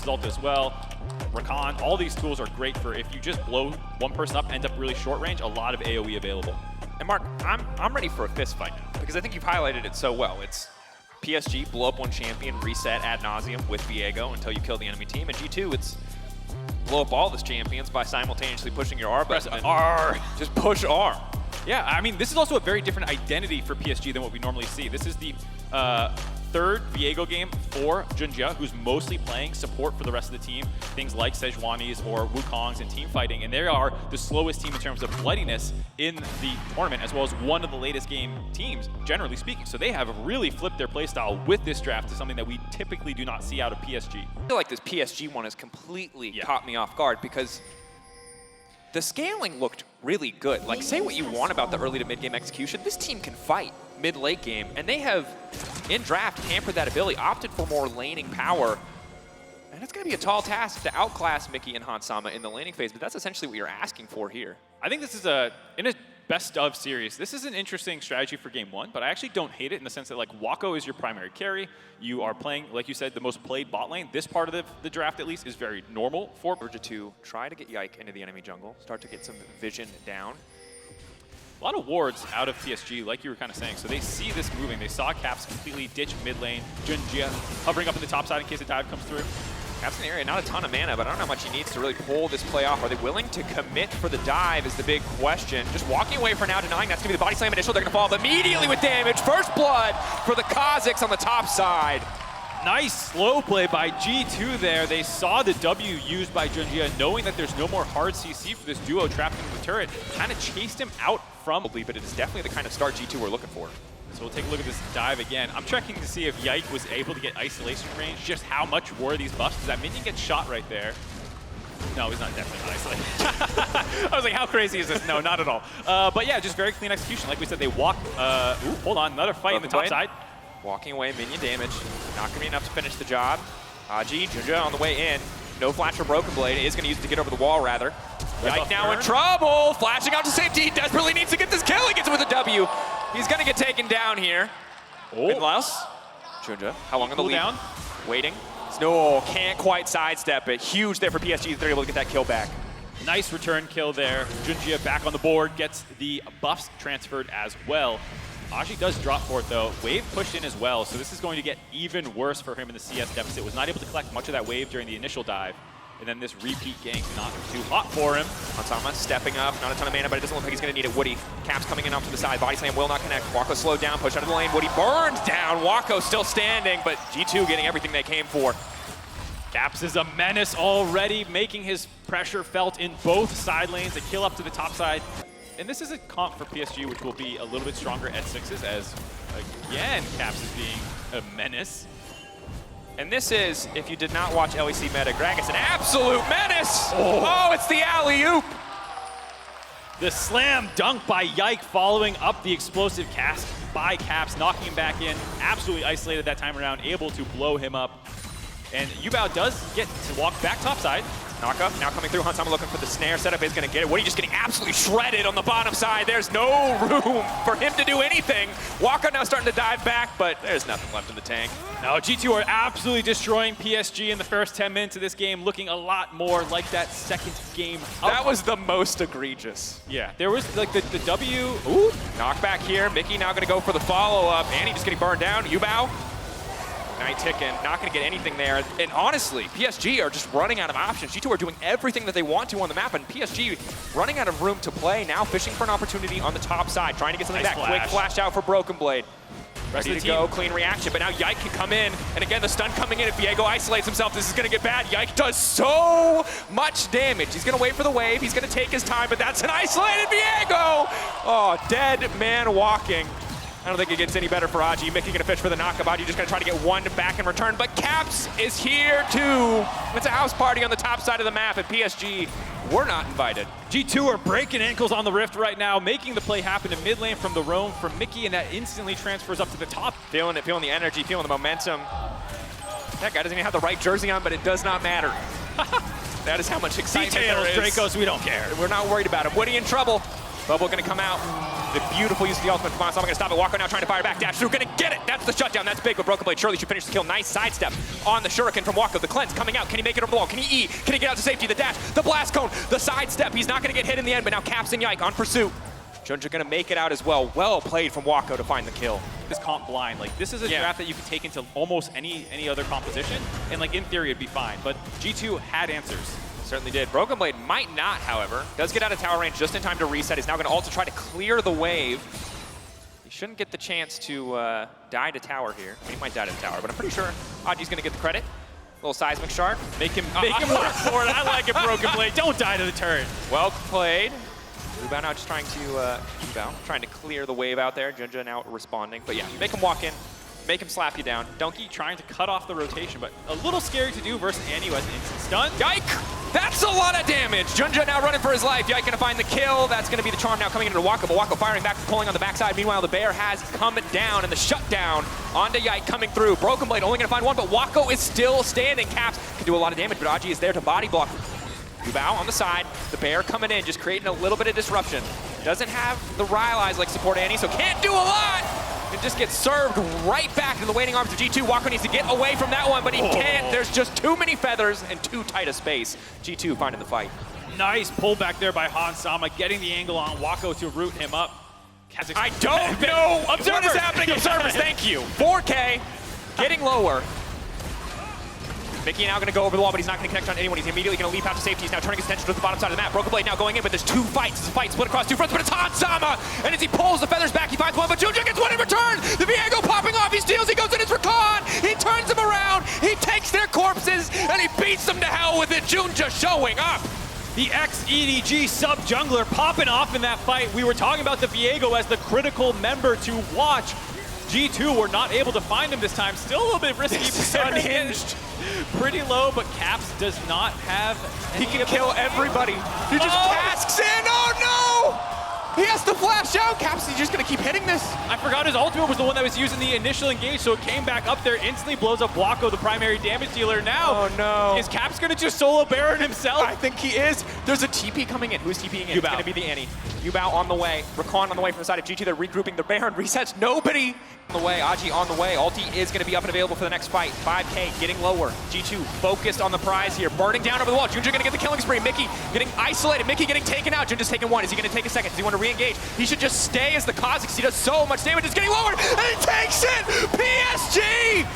Salta as well. Rakan, all these tools are great for if you just blow one person up, end up really short range, a lot of AoE available. And Mark, I'm ready for a fist fight now, because I think you've highlighted it so well. It's PSG, blow up one champion, reset ad nauseum with Viego until you kill the enemy team. And G2, it's blow up all the champions by simultaneously pushing your R button. Press R. Just push R. Yeah, I mean, this is also a very different identity for PSG than what we normally see. This is the third Viego game for Junjia, who's mostly playing support for the rest of the team. Things like Sejuani's or Wukongs and team fighting, and they are the slowest team in terms of bloodiness in the tournament, as well as one of the latest game teams, generally speaking. So they have really flipped their playstyle with this draft to something that we typically do not see out of PSG. I feel like this PSG one has completely caught me off guard, because the scaling looked really good. Like, say what you want about the early to mid-game execution, this team can fight mid-late game, and they have, in draft, hampered that ability, opted for more laning power. And it's going to be a tall task to outclass Mickey and Hansama in the laning phase, but that's essentially what you're asking for here. I think this is in a best of series, this is an interesting strategy for game one, but I actually don't hate it in the sense that, like, Wako is your primary carry. You are playing, like you said, the most played bot lane. This part of the draft, at least, is very normal for Urja to try to get Yike into the enemy jungle, start to get some vision down. A lot of wards out of PSG, like you were kind of saying. So they see this moving. They saw Caps completely ditch mid lane. Junjia hovering up in the top side in case a dive comes through. Caps in the area, not a ton of mana, but I don't know how much he needs to really pull this play off. Are they willing to commit for the dive is the big question. Just walking away for now, denying that's going to be the body slam initial. They're going to fall immediately with damage. First blood for the Khazix on the top side. Nice slow play by G2 there. They saw the W used by Junjia, knowing that there's no more hard CC for this duo trapped into the turret. Kind of chased him out from, but it is definitely the kind of start G2 we're looking for. So we'll take a look at this dive again. I'm checking to see if Yike was able to get isolation range, just how much were these buffs, because that minion gets shot right there. No, he's not definitely not isolated. I was like, how crazy is this? No, not at all. But yeah, just very clean execution. Like we said, they walk, ooh, hold on, another fight in the top side. Walking away, minion damage. Not going to be enough to finish the job. Haji, Junjia on the way in. No flash for Broken Blade. Is going to use it to get over the wall, rather. Yike now in trouble. Flashing out to safety. He desperately needs to get this kill. He gets it with a W. He's going to get taken down here. Oh. Unless, Junjia, how long on the lead? Down. Waiting. No, can't quite sidestep it. Huge there for PSG. They're able to get that kill back. Nice return kill there. Junjia back on the board, gets the buffs transferred as well. Aji does drop for it though. Wave pushed in as well, so this is going to get even worse for him in the CS deficit. Was not able to collect much of that wave during the initial dive. And then this repeat gank not too hot for him. Hansama stepping up, not a ton of mana, but it doesn't look like he's going to need it. Woody, Caps coming in off to the side. Body slam will not connect. Wako slowed down, push out of the lane. Woody burns down. Wako still standing, but G2 getting everything they came for. Caps is a menace already, making his pressure felt in both side lanes. A kill up to the top side. And this is a comp for PSG, which will be a little bit stronger at 6s, as, again, Caps is being a menace. And this is, if you did not watch LEC Meta, Gragas, an absolute menace! Oh, it's the alley-oop! The slam dunk by Yike following up the explosive cast by Caps, knocking him back in. Absolutely isolated that time around, able to blow him up. And Yubao does get to walk back topside. Knockup now coming through. Hansama looking for the snare setup. Is going to get it. Woody just getting absolutely shredded on the bottom side. There's no room for him to do anything. Waka now starting to dive back, but there's nothing left in the tank. Now G2 are absolutely destroying PSG in the first 10 minutes of this game, looking a lot more like that second game. That was the most egregious. Yeah, there was like the W. Ooh, knockback here. Mickey now going to go for the follow-up. Annie just getting burned down. Yubao. Night ticking, not going to get anything there. And honestly, PSG are just running out of options. G2 are doing everything that they want to on the map, and PSG running out of room to play, now fishing for an opportunity on the top side, trying to get something back. Quick flash out for Broken Blade. Ready to go, clean reaction, but now Yike can come in, and again, the stun coming in. If Viego isolates himself, this is going to get bad. Yike does so much damage. He's going to wait for the wave. He's going to take his time, but that's an isolated Viego! Oh, dead man walking. I don't think it gets any better for Aji. Mickey gonna fish for the knockup. Aji just gonna try to get one back in return, but Caps is here too. It's a house party on the top side of the map, and PSG, we're not invited. G2 are breaking ankles on the Rift right now, making the play happen in mid lane from the roam from Mickey, and that instantly transfers up to the top. Feeling it, feeling the energy, feeling the momentum. That guy doesn't even have the right jersey on, but it does not matter. That is how much excitement there is. Dracos, we don't care. We're not worried about him. Woody in trouble. Bubble gonna come out. The beautiful use of the ultimate from Sama. Gonna stop it. Wako now trying to fire back. Dash through, gonna get it. That's the shutdown. That's big. But Broken Blade surely should finish the kill. Nice sidestep on the Shuriken from Wako. The cleanse coming out. Can he make it over the wall? Can he E? Can he get out to safety? The dash, the blast cone, the sidestep. He's not gonna get hit in the end, but now Caps and Yike on pursuit. Junja gonna make it out as well. Well played from Wako to find the kill. This comp blind, like this is a draft that you could take into almost any other composition, and like in theory it'd be fine. But G2 had answers. Certainly did. Broken Blade might not, however. Does get out of tower range just in time to reset. He's now gonna ult to try to clear the wave. He shouldn't get the chance to die to tower here. He might die to the tower, but I'm pretty sure Aji's gonna get the credit. Little seismic shard. Make him work for it. I like it, Broken Blade. Don't die to the turret. Well played. Ubao now just trying to clear the wave out there. Junja now responding. But yeah, make him walk in, make him slap you down. Donkey trying to cut off the rotation, but a little scary to do versus Annie who has an instant stun. Yike! That's a lot of damage. Junja now running for his life. Yike gonna find the kill. That's gonna be the charm now coming into Wako. But Wako firing back, pulling on the backside. Meanwhile, the bear has come down, and the shutdown onto Yike coming through. Broken Blade only gonna find one, but Wako is still standing. Caps can do a lot of damage, but Aji is there to body block. Ubao on the side, the bear coming in, just creating a little bit of disruption. Doesn't have the Ryle Eyes like support Annie, so can't do a lot! And just gets served right back into the waiting arms of G2. Wako needs to get away from that one, but he can't. There's just too many feathers and too tight a space. G2 finding the fight. Nice pull back there by Sama, getting the angle on Wako to root him up. Khazix. I don't know what is happening. Observers, thank you. 4K, getting lower. Mickey now going to go over the wall, but he's not going to connect on anyone. He's immediately going to leap out to safety. He's now turning his attention to the bottom side of the map. Broken Blade now going in, but there's two fights. It's a fight split across two fronts, but it's Sama! And as he pulls the feathers back, he finds one, but Junja gets one in return! The Viego popping off, he steals, he goes in his recon! He turns them around, he takes their corpses, and he beats them to hell with it! Junja showing up! The ex-EDG sub-jungler popping off in that fight. We were talking about the Viego as the critical member to watch. G2 were not able to find him this time. Still a little bit risky. Unhinged. Pretty low, but Caps does not have He can kill everybody. He just casks in. Oh no! He has to flash out. Caps, he's just gonna keep hitting this. I forgot his ultimate was the one that was using the initial engage, so it came back up there, instantly blows up Wako, the primary damage dealer. Now, oh no. Is Caps gonna just solo Baron himself? I think he is. There's a TP coming in. Who's TPing in? Ubao. It's gonna be the Annie. Ubao on the way. Rakan on the way from the side of G2. They're regrouping. The Baron resets. Nobody on the way. Aji on the way. Ulti is gonna be up and available for the next fight. 5K getting lower. G2 focused on the prize here. Burning down over the wall. Junja gonna get the killing spree. Mickey getting isolated. Mickey getting taken out. Junja's taking one. Is he gonna take a second? Does he want to re-engage? He should just stay as the Khazix. He does so much damage. It's getting lower, and he takes it! PSG!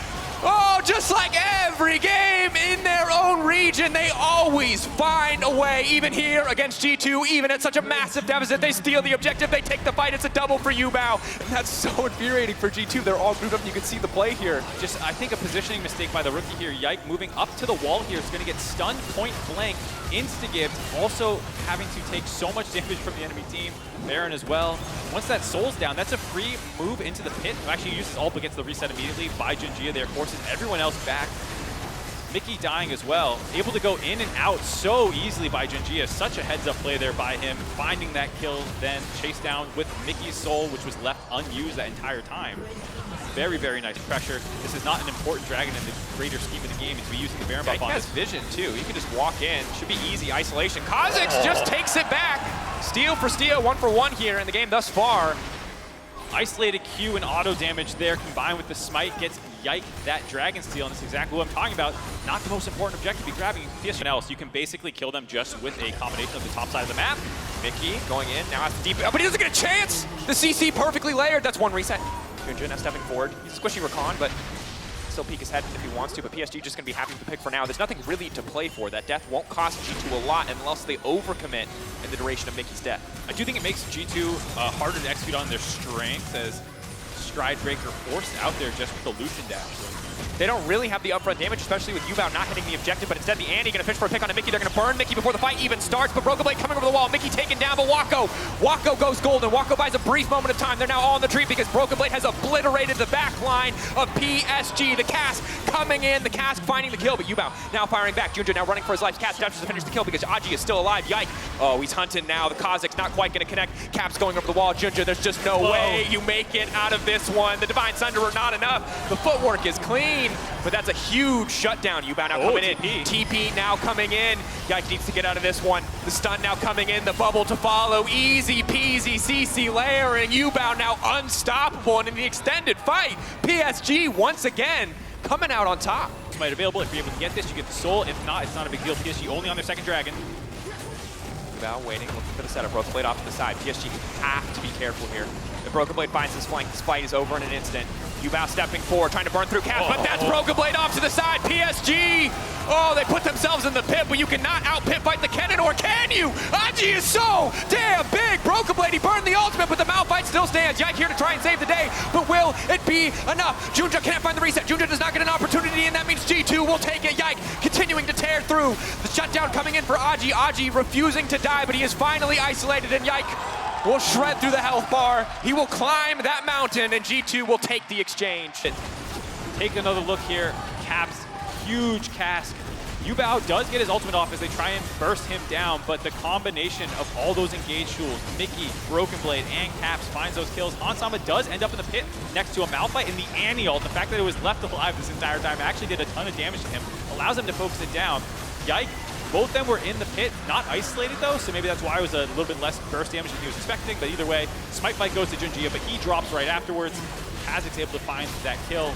Oh, just like every game in their own region, they always find a way. Even here against G2, even at such a massive deficit, they steal the objective, they take the fight. It's a double for Ubao, and that's so infuriating for G2. They're all grouped up, and you can see the play here. Just, I think, a positioning mistake by the rookie here. Yike moving up to the wall here is going to get stunned point blank. Insta-gibbed, also having to take so much damage from the enemy team. Baron as well. Once that soul's down, that's a free move into the pit. Who actually uses ult but gets the reset immediately by Junjia there. Forces everyone else back. Mickey dying as well. Able to go in and out so easily by Junjia. Such a heads-up play there by him. Finding that kill, then chased down with Mickey's soul, which was left unused that entire time. Very, very nice pressure. This is not an important dragon in the greater scheme of the game. He's using the Baron buff on He has vision, too. He can just walk in. Should be easy isolation. Khazix just takes it back. Steal for steal, 1 for 1 here in the game thus far. Isolated Q and auto damage there combined with the smite gets Yike that dragon steal, and that's exactly what I'm talking about. Not the most important objective to be grabbing PS1 else. You can basically kill them just with a combination of the top side of the map. Mickey going in, now has to deep, but he doesn't get a chance! The CC perfectly layered, that's one reset. Junja now stepping forward. He's squishing Rakan, but still peek his head if he wants to, but PSG just gonna be happy with the pick for now. There's nothing really to play for. That death won't cost G2 a lot unless they overcommit in the duration of Mickey's death. I do think it makes G2 harder to execute on their strength as Stride Breaker forced out there just with the Lucian dash. They don't really have the upfront damage, especially with Ubao not hitting the objective, but instead the Annie gonna fish for a pick on a Mickey. They're gonna burn Mickey before the fight even starts, but Broken Blade coming over the wall. Mickey taken down, but Wako goes golden. Wako buys a brief moment of time. They're now all in the tree because Broken Blade has obliterated the back line of PSG. The Cask coming in, the Cask finding the kill, but Ubao now firing back. Junja now running for his life. Cask touches to finish the kill because Aji is still alive. Yike. Oh, he's hunting now. The Khazix not quite gonna connect. Caps going over the wall. Junja, there's just no way you make it out of this one. The Divine Sunderer not enough. The footwork is clean. but that's a huge shutdown. Yubao now coming in. TP now coming in. Yike needs to get out of this one. The stun now coming in. The bubble to follow. Easy peasy CC layering. Yubao now unstoppable. And in the extended fight, PSG once again coming out on top. Might available. If you're able to get this, you get the soul. If not, it's not a big deal. PSG only on their second dragon. Yubao waiting, looking for the setup. Broken Blade off to the side. PSG have to be careful here. If Broken Blade finds his flank, this fight is over in an instant. Yubao stepping forward, trying to burn through Caps, but that's Broken Blade off to the side. PSG, oh, they put themselves in the pit, but you cannot out-pit fight the cannon, or can you? Aji is so damn big. Broken Blade, he burned the ultimate, but the Malphite still stands. Yike here to try and save the day, but will it be enough? Junja can't find the reset. Junja does not get an opportunity, and that means G2 will take it. Yike continuing to tear through. The shutdown coming in for Aji. Aji refusing to die, but he is finally isolated, and Yike will shred through the health bar. He will climb that mountain, and G2 will take the exchange. Take another look here. Caps, huge cask. Yubao does get his ultimate off as they try and burst him down, but the combination of all those engaged tools, Mickey, Broken Blade, and Caps finds those kills. Hansama does end up in the pit next to a Malphite, and the Annie ult, the fact that it was left alive this entire time, actually did a ton of damage to him, allows him to focus it down. Yike. Both of them were in the pit, not isolated though, so maybe that's why it was a little bit less burst damage than he was expecting, but either way, Smite Fight goes to Junjia, but he drops right afterwards. Khazix able to find that kill,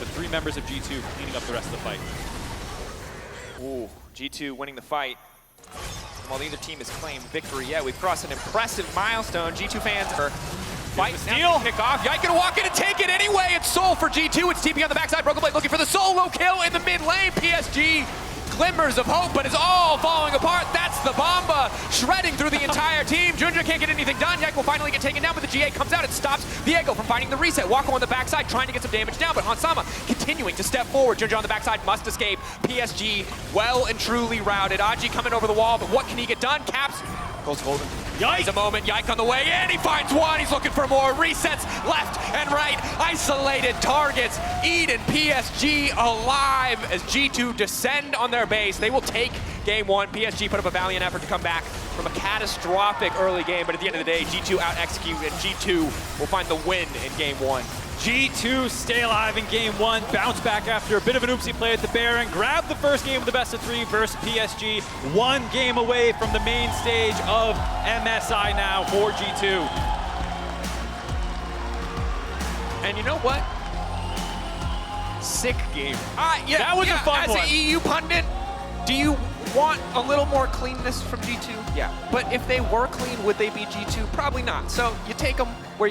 with 3 members of G2 cleaning up the rest of the fight. Ooh, G2 winning the fight. While neither team has claimed victory yet, we've crossed an impressive milestone. G2 fans are fighting now to kick off. Yike gonna walk in and take it anyway. It's Soul for G2. It's TP on the backside. Broken Blade looking for the solo kill in the mid lane. PSG glimmers of hope, but it's all falling apart. That's the Bomba shredding through the entire team. Junja can't get anything done. Yike will finally get taken down, but the GA comes out and stops Viego from finding the reset. Wako on the backside trying to get some damage down, but Hansama continuing to step forward. Junja on the backside must escape. PSG well and truly routed. Aji coming over the wall, but what can he get done? Caps goes golden. Yike! There's a moment, Yike on the way in, he finds one, he's looking for more. Resets left and right, isolated targets. Eden PSG alive as G2 descend on their base. They will take game 1. PSG put up a valiant effort to come back from a catastrophic early game, but at the end of the day, G2 out-execute, and G2 will find the win in game 1. G2 stay alive in game 1, bounce back after a bit of an oopsie play at the Baron, grab the first game of the best of 3 versus PSG, 1 game away from the main stage of MSI now for G2. And you know what? Sick game. Yeah, that was a fun one. As an EU pundit, do you want a little more cleanness from G2? Yeah. But if they were clean, would they be G2? Probably not. So you take them where